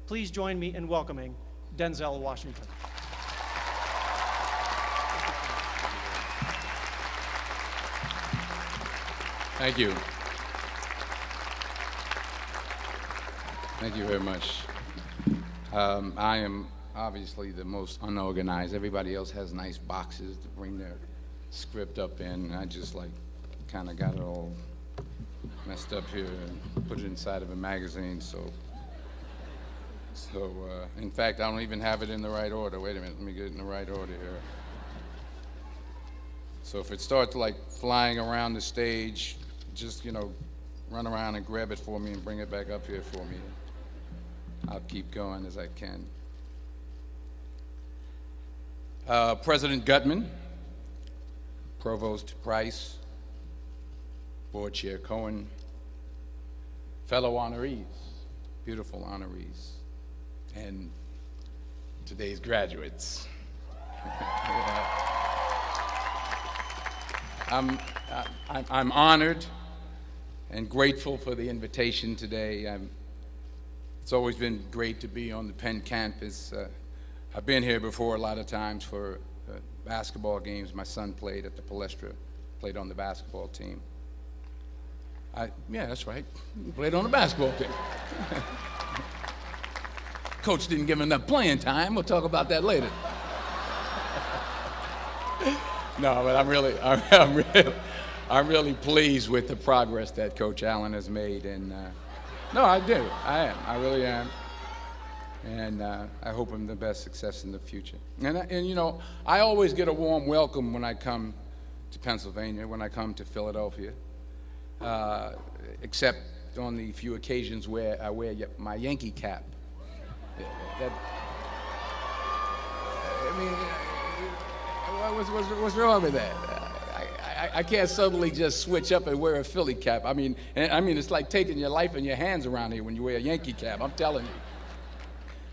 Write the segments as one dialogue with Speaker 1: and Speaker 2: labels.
Speaker 1: Please join me in welcoming Denzel Washington.
Speaker 2: Thank you. Thank you very much. I am obviously the most unorganized. Everybody else has nice boxes to bring their script up in. I just kind of got it all messed up here and put it inside of a magazine. So in fact, I don't even have it in the right order. Wait a minute, let me get it in the right order here. So if it starts flying around the stage, just, run around and grab it for me and bring it back up here for me. I'll keep going as I can. President Gutman, Provost Price, Board Chair Cohen, fellow honorees, beautiful honorees, and today's graduates. I'm honored and grateful for the invitation today. It's always been great to be on the Penn campus. I've been here before a lot of times for basketball games. My son played at the Palestra, played on the basketball team. Yeah, that's right. He played on the basketball team. Coach didn't give him enough playing time. We'll talk about that later. No, but I'm really pleased with the progress that Coach Allen has made, and no, I do. I am. I really am, and I hope him the best success in the future. And I always get a warm welcome when I come to Pennsylvania, when I come to Philadelphia, except on the few occasions where I wear my Yankee cap. What's wrong with that? I can't suddenly just switch up and wear a Philly cap. I mean, it's like taking your life in your hands around here when you wear a Yankee cap. I'm telling you.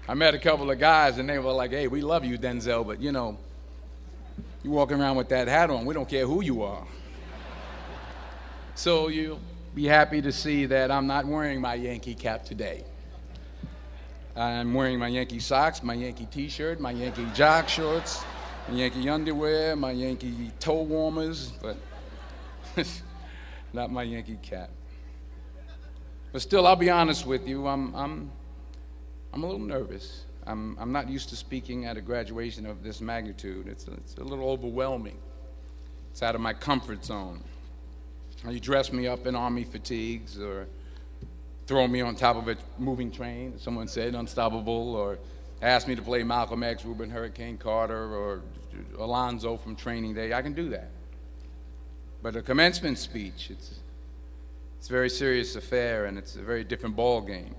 Speaker 2: I met a couple of guys and they were like, "Hey, we love you, Denzel, but you walking around with that hat on. We don't care who you are." So you'll be happy to see that I'm not wearing my Yankee cap today. I'm wearing my Yankee socks, my Yankee t-shirt, my Yankee jock shorts, my Yankee underwear, my Yankee toe warmers, but not my Yankee cap. But still, I'll be honest with you, I'm a little nervous. I'm not used to speaking at a graduation of this magnitude. It's a little overwhelming. It's out of my comfort zone. You dress me up in army fatigues or throw me on top of a moving train, as someone said, unstoppable, or ask me to play Malcolm X, Reuben Hurricane Carter, or Alonzo from Training Day. I can do that. But a commencement speech, it's a very serious affair, and it's a very different ball game.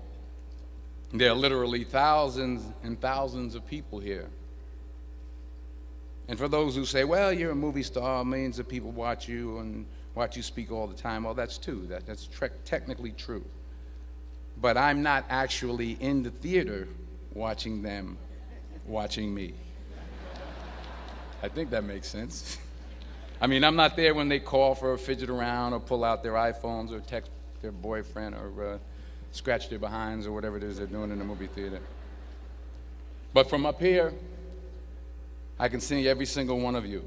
Speaker 2: There are literally thousands and thousands of people here. And for those who say, well, you're a movie star, millions of people watch you and watch you speak all the time, well, that's true. That's technically true. But I'm not actually in the theater watching them watching me. I think that makes sense. I mean, I'm not there when they call for a fidget around or pull out their iPhones or text their boyfriend or scratch their behinds or whatever it is they're doing in the movie theater. But from up here, I can see every single one of you.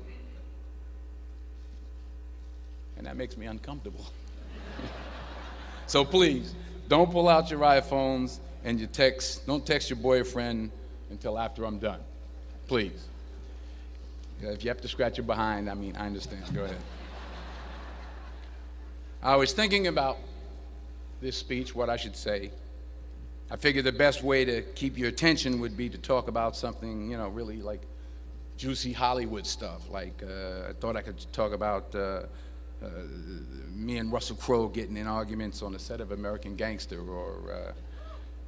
Speaker 2: And that makes me uncomfortable. So please, don't pull out your iPhones and don't text your boyfriend until after I'm done. Please. If you have to scratch your behind, I understand. Go ahead. I was thinking about this speech, what I should say. I figured the best way to keep your attention would be to talk about something, really like juicy Hollywood stuff. I thought I could talk about me and Russell Crowe getting in arguments on the set of American Gangster,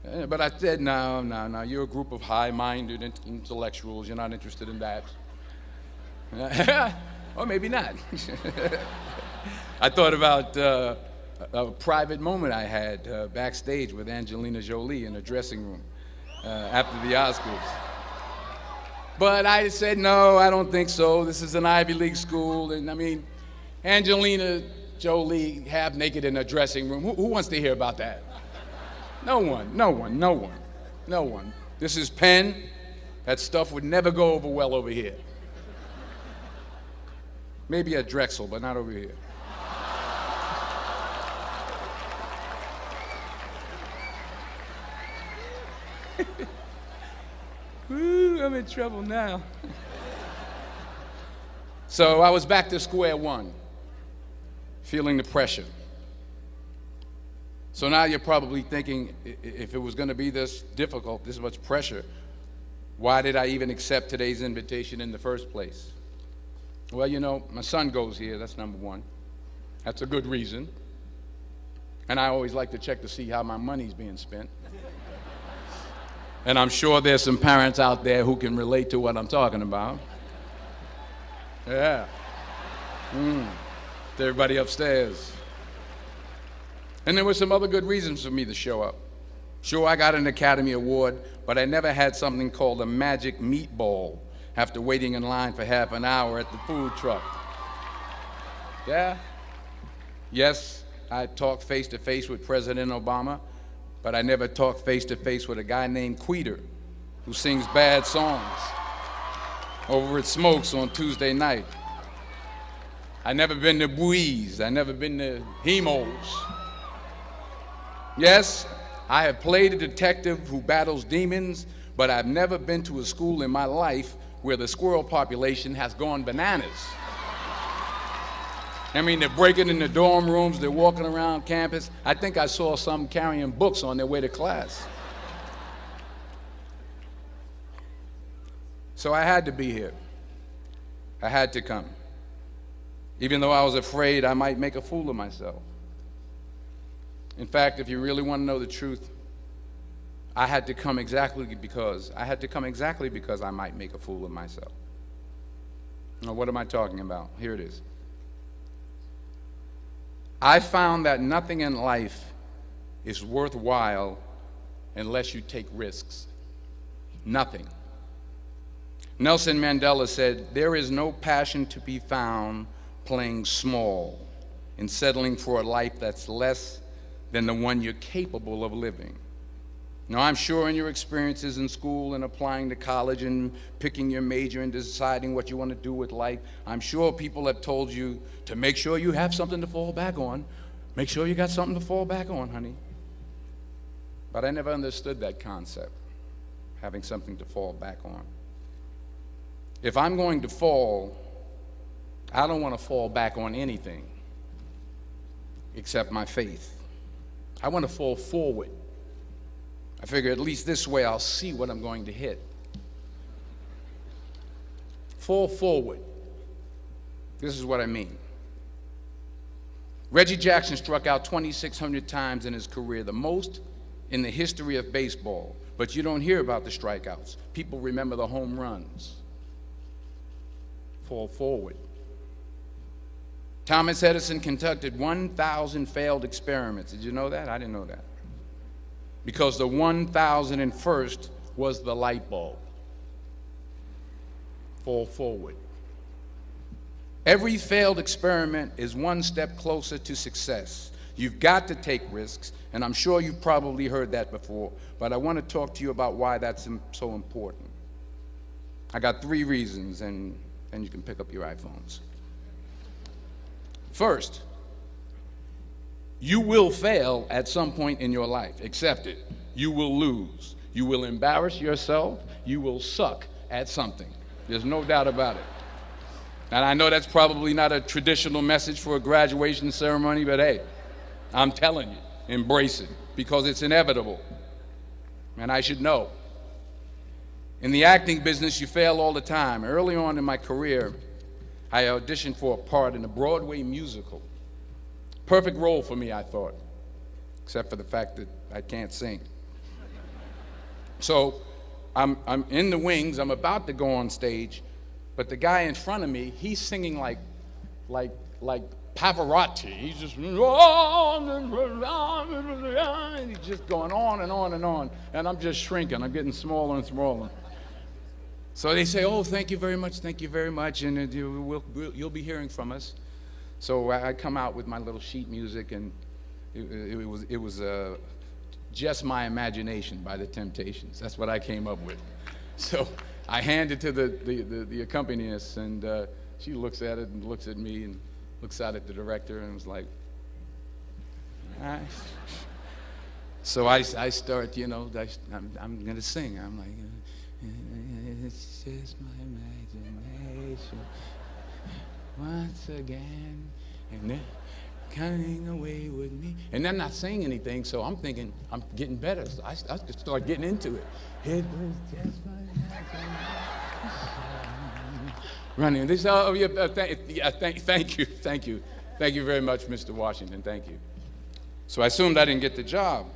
Speaker 2: but I said, no, you're a group of high-minded intellectuals, you're not interested in that. Or maybe not. I thought about a private moment I had backstage with Angelina Jolie in a dressing room after the Oscars. But I said, no, I don't think so. This is an Ivy League school, and Angelina Jolie half naked in a dressing room. Who wants to hear about that? No one. No one. This is pen. That stuff would never go over well over here. Maybe at Drexel, but not over here. Ooh, I'm in trouble now. So I was back to square one, feeling the pressure. So now you're probably thinking, if it was going to be this difficult, this much pressure, why did I even accept today's invitation in the first place? Well, you know, my son goes here, that's number one. That's a good reason. And I always like to check to see how my money's being spent. And I'm sure there's some parents out there who can relate to what I'm talking about. Yeah. To everybody upstairs. And there were some other good reasons for me to show up. Sure, I got an Academy Award, but I never had something called a magic meatball after waiting in line for half an hour at the food truck. Yeah? Yes, I talked face-to-face with President Obama, but I never talked face-to-face with a guy named Queter who sings bad songs over at Smokes on Tuesday night. I never been to Buies. I never been to Hemos. Yes, I have played a detective who battles demons, but I've never been to a school in my life where the squirrel population has gone bananas. I mean, they're breaking in the dorm rooms, they're walking around campus. I think I saw some carrying books on their way to class. So I had to be here. I had to come. Even though I was afraid I might make a fool of myself. In fact, if you really want to know the truth, I had to come exactly because I might make a fool of myself. Now, what am I talking about? Here it is. I found that nothing in life is worthwhile unless you take risks. Nothing. Nelson Mandela said, "There is no passion to be found playing small and settling for a life that's less than the one you're capable of living." Now, I'm sure in your experiences in school and applying to college and picking your major and deciding what you want to do with life, I'm sure people have told you to make sure you have something to fall back on. Make sure you got something to fall back on, honey. But I never understood that concept, having something to fall back on. If I'm going to fall, I don't want to fall back on anything except my faith. I want to fall forward. I figure at least this way I'll see what I'm going to hit. Fall forward. This is what I mean. Reggie Jackson struck out 2,600 times in his career, the most in the history of baseball. But you don't hear about the strikeouts. People remember the home runs. Fall forward. Thomas Edison conducted 1,000 failed experiments. Did you know that? I didn't know that. Because the 1,001st was the light bulb. Fall forward. Every failed experiment is one step closer to success. You've got to take risks, and I'm sure you've probably heard that before, but I want to talk to you about why that's so important. I got 3 reasons, and you can pick up your iPhones. First, you will fail at some point in your life. Accept it. You will lose. You will embarrass yourself. You will suck at something. There's no doubt about it. And I know that's probably not a traditional message for a graduation ceremony, but hey, I'm telling you, embrace it, because it's inevitable. And I should know. In the acting business, you fail all the time. Early on in my career, I auditioned for a part in a Broadway musical. Perfect role for me, I thought, except for the fact that I can't sing. So I'm in the wings, I'm about to go on stage, but the guy in front of me, he's singing like Pavarotti. He's just, and he's just going on and on and on, and I'm just shrinking, I'm getting smaller and smaller. So they say, "Oh, thank you very much, and you'll be hearing from us." So I come out with my little sheet music, and it was Just My Imagination by the Temptations. That's what I came up with. So I hand it to the accompanist, and she looks at it and looks at me and looks out at the director and was like, all right. So I start, you know, I'm going to sing. I'm like, it's just my imagination once again, and they're coming away with me. And they're not saying anything, so I'm thinking I'm getting better. So I just start getting into it. It was just my imagination. Running. They say, oh, yeah, thank you very much, Mr. Washington. Thank you. So I assumed I didn't get the job.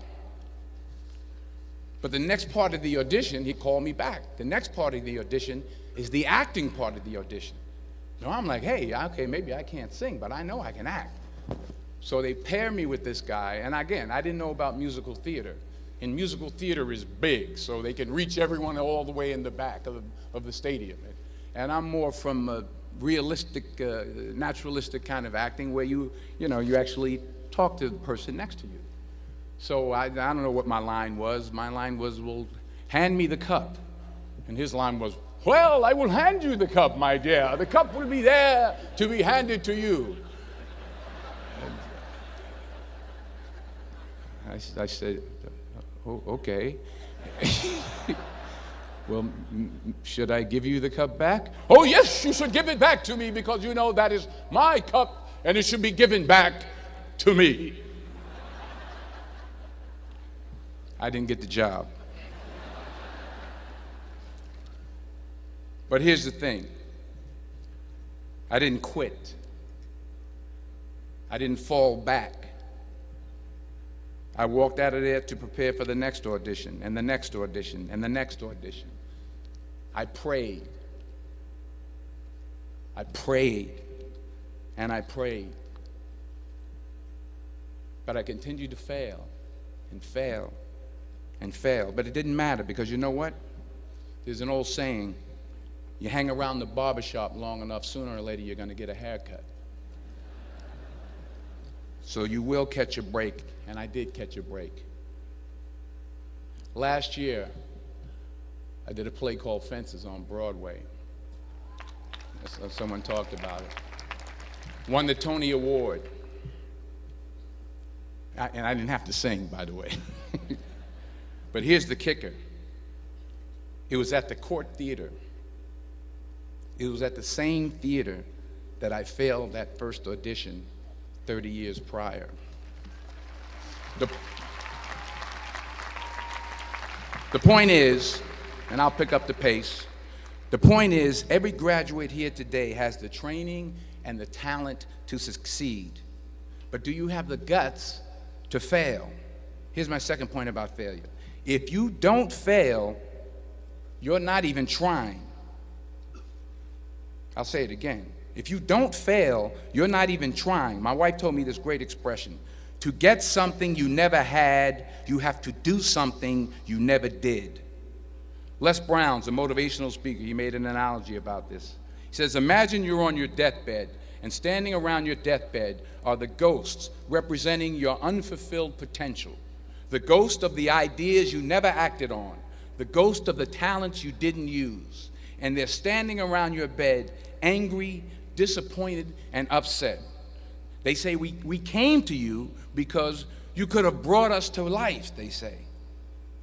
Speaker 2: But the next part of the audition, he called me back. The next part of the audition is the acting part of the audition. So I'm like, hey, okay, maybe I can't sing, but I know I can act. So they pair me with this guy, and again, I didn't know about musical theater. And musical theater is big, so they can reach everyone all the way in the back of the stadium. And I'm more from a realistic, naturalistic kind of acting where you actually talk to the person next to you. So I don't know what my line was. My line was, well, hand me the cup. And his line was, well, I will hand you the cup, my dear. The cup will be there to be handed to you. I said, oh, okay. Well, should I give you the cup back? Oh, yes, you should give it back to me because you know that is my cup and it should be given back to me. I didn't get the job. But here's the thing. I didn't quit. I didn't fall back. I walked out of there to prepare for the next audition, and the next audition, and the next audition. I prayed. I prayed, and I prayed. But I continued to fail, and fail, and fail. But it didn't matter, because you know what? There's an old saying, you hang around the barbershop long enough, sooner or later you're going to get a haircut. So you will catch a break, and I did catch a break. Last year, I did a play called Fences on Broadway. Someone talked about it. Won the Tony Award. And I didn't have to sing, by the way. But here's the kicker. It was at the Court Theater. It was at the same theater that I failed that first audition 30 years prior. The point is, and I'll pick up the pace, the point is every graduate here today has the training and the talent to succeed. But do you have the guts to fail? Here's my second point about failure. If you don't fail, you're not even trying. I'll say it again. If you don't fail, you're not even trying. My wife told me this great expression. To get something you never had, you have to do something you never did. Les Brown's a motivational speaker. He made an analogy about this. He says, imagine you're on your deathbed, and standing around your deathbed are the ghosts representing your unfulfilled potential. The ghost of the ideas you never acted on. The ghost of the talents you didn't use. And they're standing around your bed, angry, disappointed, and upset. They say, we came to you because you could have brought us to life, they say.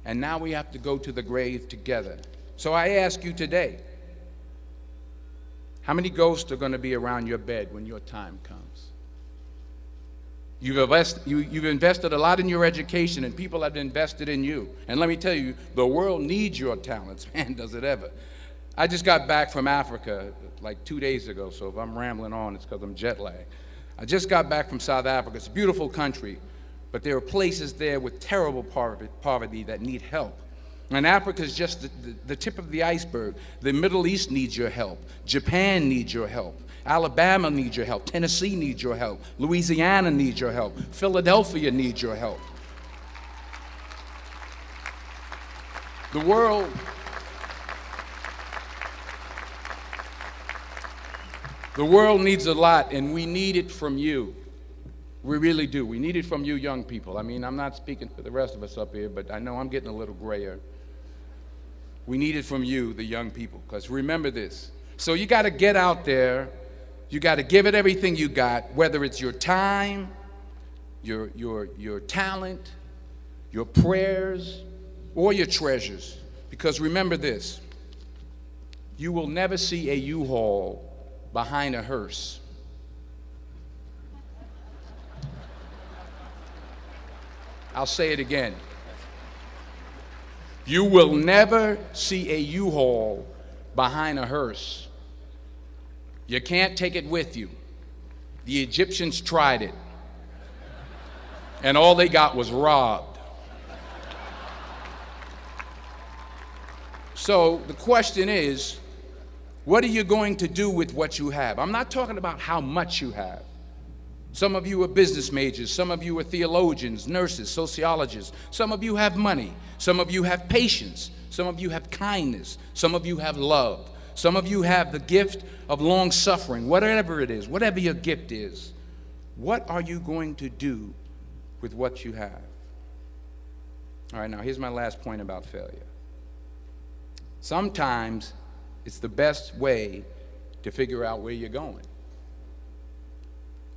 Speaker 2: And now we have to go to the grave together. So I ask you today, how many ghosts are going to be around your bed when your time comes? You've invested a lot in your education, and people have invested in you. And let me tell you, the world needs your talents. Man, does it ever. I just got back from Africa like 2 days ago, so if I'm rambling on, it's because I'm jet lagged. I just got back from South Africa. It's a beautiful country, but there are places there with terrible poverty that need help. And Africa is just the tip of the iceberg. The Middle East needs your help. Japan needs your help. Alabama needs your help. Tennessee needs your help. Louisiana needs your help. Philadelphia needs your help. The world needs a lot, and we need it from you. We really do. We need it from you young people. I mean, I'm not speaking for the rest of us up here, but I know I'm getting a little grayer. We need it from you, the young people, because remember this. So you got to get out there. You got to give it everything you got, whether it's your time, your talent, your prayers, or your treasures. Because remember this. You will never see a U-Haul behind a hearse. I'll say it again. You will never see a U-Haul behind a hearse. You can't take it with you. The Egyptians tried it, and all they got was robbed. So the question is, what are you going to do with what you have? I'm not talking about how much you have. Some of you are business majors. Some of you are theologians, nurses, sociologists. Some of you have money. Some of you have patience. Some of you have kindness. Some of you have love. Some of you have the gift of long suffering. Whatever it is, whatever your gift is, what are you going to do with what you have? All right, now here's my last point about failure. Sometimes it's the best way to figure out where you're going.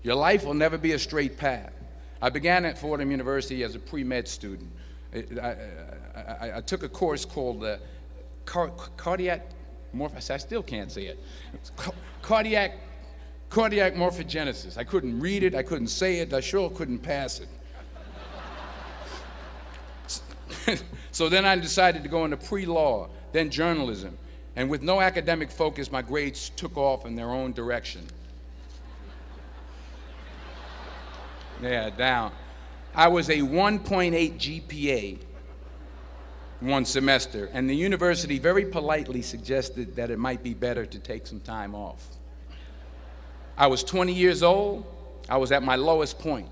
Speaker 2: Your life will never be a straight path. I began at Fordham University as a pre-med student. I took a course called cardiac morphogenesis. I still can't say it. Cardiac morphogenesis. I couldn't read it. I couldn't say it. I sure couldn't pass it. So then I decided to go into pre-law, then journalism. And with no academic focus, my grades took off in their own direction. Yeah, down. I was a 1.8 GPA one semester, and the university very politely suggested that it might be better to take some time off. I was 20 years old. I was at my lowest point.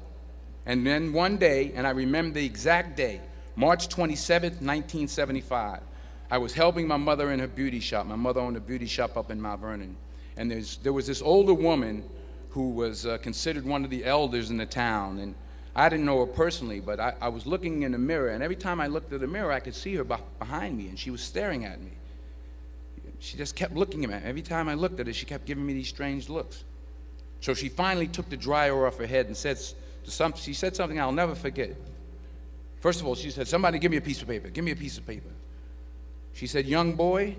Speaker 2: And then one day, and I remember the exact day, March 27th, 1975, I was helping my mother in her beauty shop. My mother owned a beauty shop up in Mount Vernon. And there was this older woman who was considered one of the elders in the town. And I didn't know her personally, but I was looking in the mirror, and every time I looked at the mirror, I could see her behind me, and she was staring at me. She just kept looking at me. Every time I looked at her, she kept giving me these strange looks. So she finally took the dryer off her head and she said something I'll never forget. First of all, she said, "Somebody give me a piece of paper. Give me a piece of paper." She said, "Young boy,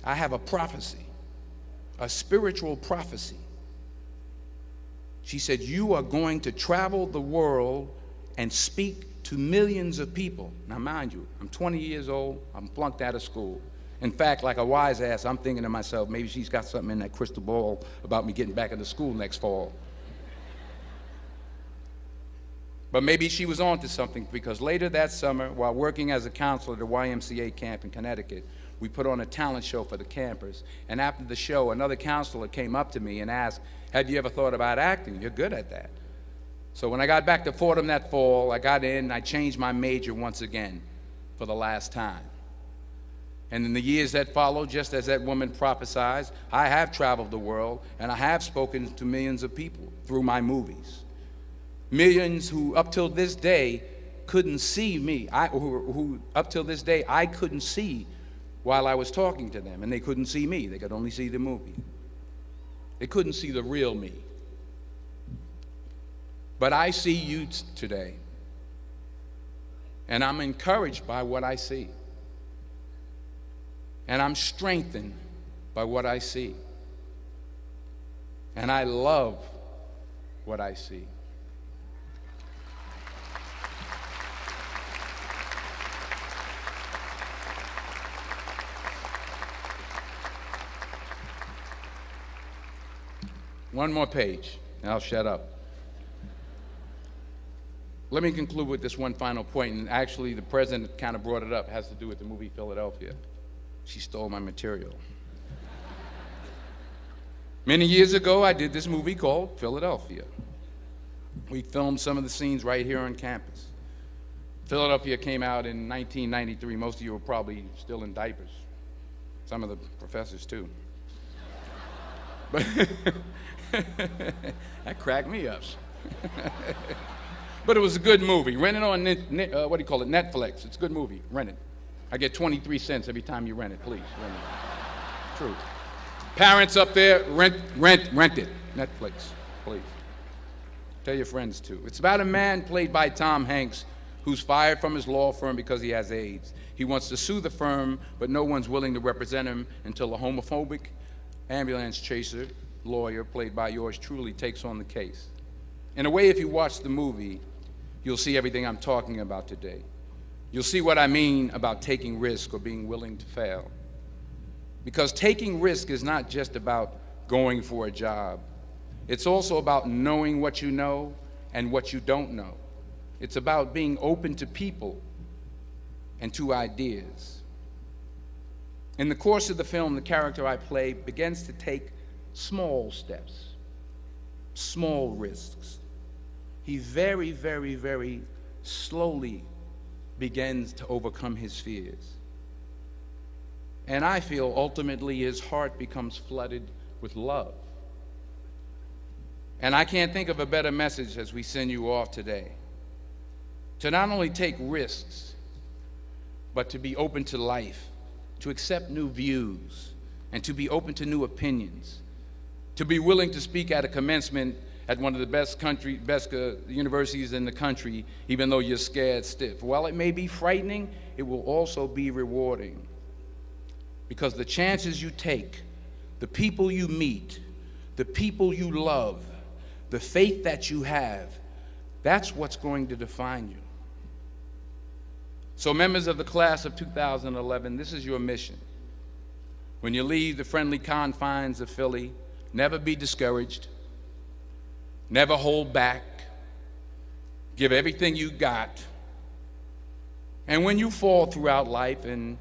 Speaker 2: I have a prophecy, a spiritual prophecy." She said, "You are going to travel the world and speak to millions of people." Now, mind you, I'm 20 years old. I'm flunked out of school. In fact, like a wise ass, I'm thinking to myself, maybe she's got something in that crystal ball about me getting back into school next fall. But maybe she was on to something, because later that summer, while working as a counselor at a YMCA camp in Connecticut, we put on a talent show for the campers. And after the show, another counselor came up to me and asked, "Have you ever thought about acting? You're good at that." So when I got back to Fordham that fall, I got in and I changed my major once again for the last time. And in the years that followed, just as that woman prophesied, I have traveled the world and I have spoken to millions of people through my movies. Millions who up till this day couldn't see me, who up till this day I couldn't see while I was talking to them, and they couldn't see me. They could only see the movie. They couldn't see the real me. But I see you today, and I'm encouraged by what I see. And I'm strengthened by what I see. And I love what I see. One more page, and I'll shut up. Let me conclude with this one final point, and actually the president kind of brought it up. It has to do with the movie Philadelphia. She stole my material. Many years ago, I did this movie called Philadelphia. We filmed some of the scenes right here on campus. Philadelphia came out in 1993. Most of you were probably still in diapers. Some of the professors, too. But that cracked me up. But it was a good movie. Rent it on, Netflix. It's a good movie. Rent it. I get 23 cents every time you rent it. Please, rent it. True. Parents up there, rent it. Netflix, please. Tell your friends too. It's about a man played by Tom Hanks who's fired from his law firm because he has AIDS. He wants to sue the firm, but no one's willing to represent him until a homophobic ambulance chaser lawyer, played by yours truly, takes on the case. In a way, if you watch the movie, you'll see everything I'm talking about today. You'll see what I mean about taking risk or being willing to fail. Because taking risk is not just about going for a job. It's also about knowing what you know and what you don't know. It's about being open to people and to ideas. In the course of the film, the character I play begins to take small steps, small risks. He very, very, very slowly begins to overcome his fears. And I feel ultimately his heart becomes flooded with love. And I can't think of a better message as we send you off today. To not only take risks, but to be open to life, to accept new views, and to be open to new opinions, to be willing to speak at a commencement at one of the best universities in the country, even though you're scared stiff. While it may be frightening, it will also be rewarding. Because the chances you take, the people you meet, the people you love, the faith that you have, that's what's going to define you. So members of the class of 2011, this is your mission. When you leave the friendly confines of Philly, never be discouraged, never hold back, give everything you got. And when you fall throughout life, and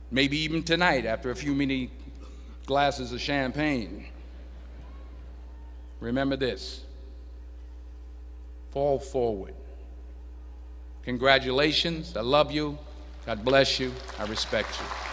Speaker 2: maybe even tonight after a few many glasses of champagne, remember this: fall forward. Congratulations. I love you. God bless you. I respect you.